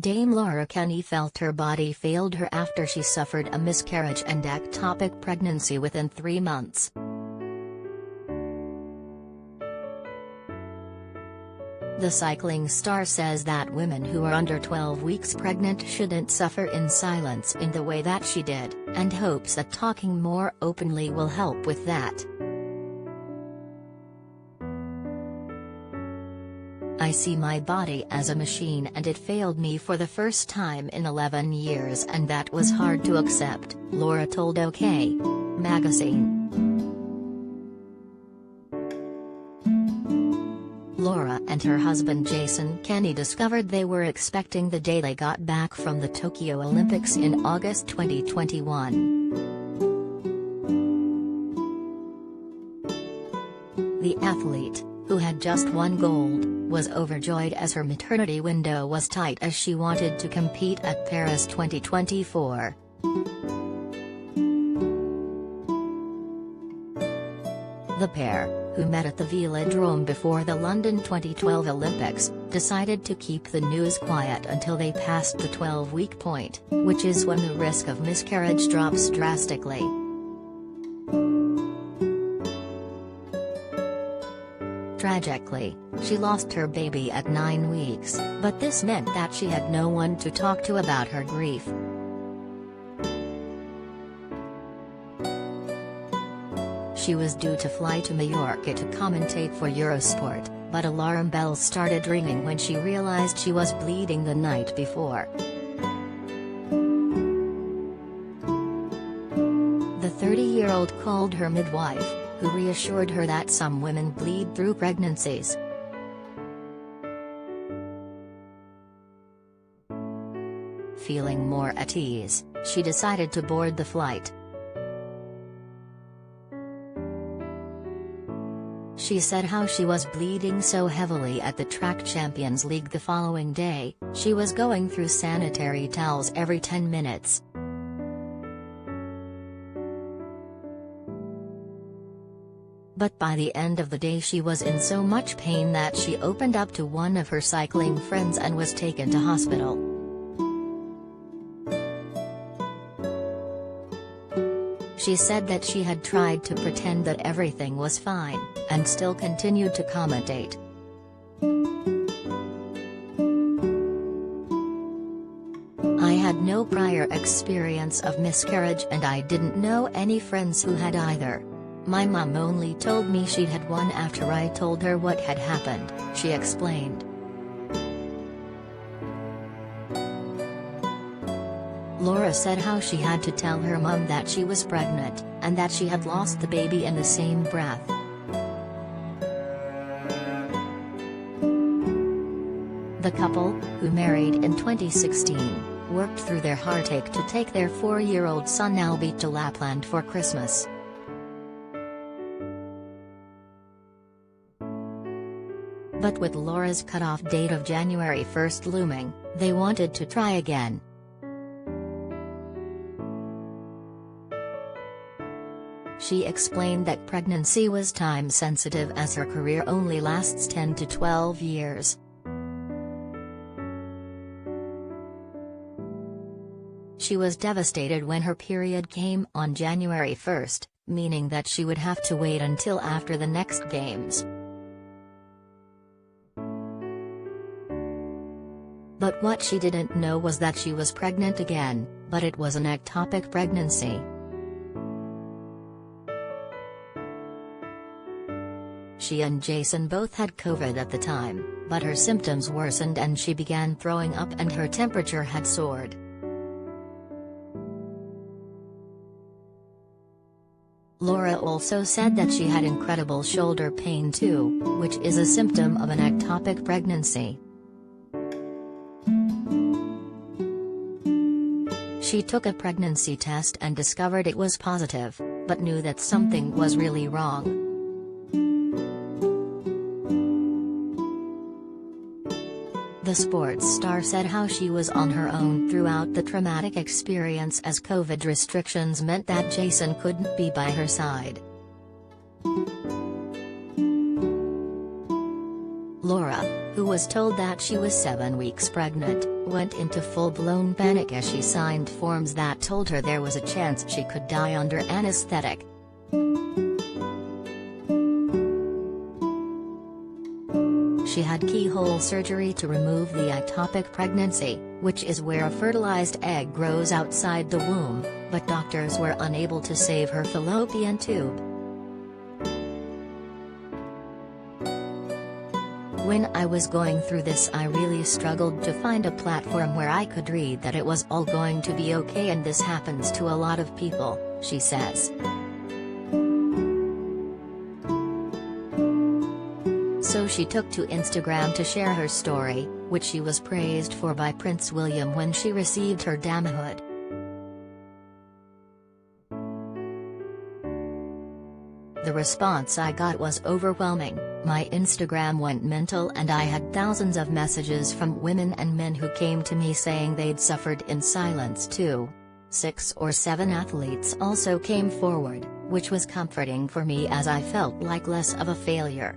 Dame Laura Kenny felt her body failed her after she suffered a miscarriage and ectopic pregnancy within 3 months. The cycling star says that women who are under 12 weeks pregnant shouldn't suffer in silence in the way that she did, and hopes that talking more openly will help with that. "I see my body as a machine and it failed me for the first time in 11 years and that was hard to accept," Laura told OK! magazine. Laura and her husband Jason Kenny discovered they were expecting the day they got back from the Tokyo Olympics in August 2021. The athlete, who had just won gold, was overjoyed as her maternity window was tight as she wanted to compete at Paris 2024. The pair, who met at the Velodrome before the London 2012 Olympics, decided to keep the news quiet until they passed the 12-week point, which is when the risk of miscarriage drops drastically. Tragically, she lost her baby at 9 weeks, but this meant that she had no one to talk to about her grief. She was due to fly to Mallorca to commentate for Eurosport, but alarm bells started ringing when she realized she was bleeding the night before. The 30-year-old called her midwife, who reassured her that some women bleed through pregnancies. Feeling more at ease, she decided to board the flight. She said how she was bleeding so heavily at the Track Champions League the following day, she was going through sanitary towels every 10 minutes. But by the end of the day she was in so much pain that she opened up to one of her cycling friends and was taken to hospital. She said that she had tried to pretend that everything was fine, and still continued to commentate. "I had no prior experience of miscarriage and I didn't know any friends who had either. My mom only told me she'd had one after I told her what had happened," she explained. Laura said how she had to tell her mom that she was pregnant, and that she had lost the baby in the same breath. The couple, who married in 2016, worked through their heartache to take their 4-year-old son Albie to Lapland for Christmas. But with Laura's cutoff date of January 1 looming, they wanted to try again. She explained that pregnancy was time-sensitive as her career only lasts 10 to 12 years. She was devastated when her period came on January 1, meaning that she would have to wait until after the next games. But what she didn't know was that she was pregnant again, but it was an ectopic pregnancy. She and Jason both had COVID at the time, but her symptoms worsened and she began throwing up and her temperature had soared. Laura also said that she had incredible shoulder pain too, which is a symptom of an ectopic pregnancy. She took a pregnancy test and discovered it was positive, but knew that something was really wrong. The sports star said how she was on her own throughout the traumatic experience as COVID restrictions meant that Jason couldn't be by her side. Laura, who was told that she was 7 weeks pregnant, went into full-blown panic as she signed forms that told her there was a chance she could die under anesthetic. She had keyhole surgery to remove the ectopic pregnancy, which is where a fertilized egg grows outside the womb, but doctors were unable to save her fallopian tube. When I was going through this, I really struggled to find a platform where I could read that it was all going to be okay, and this happens to a lot of people, she says. So she took to Instagram to share her story, which she was praised for by Prince William when she received her damehood. The response I got was overwhelming. My Instagram went mental and I had thousands of messages from women and men who came to me saying they'd suffered in silence too. 6 or 7 athletes also came forward, which was comforting for me as I felt like less of a failure.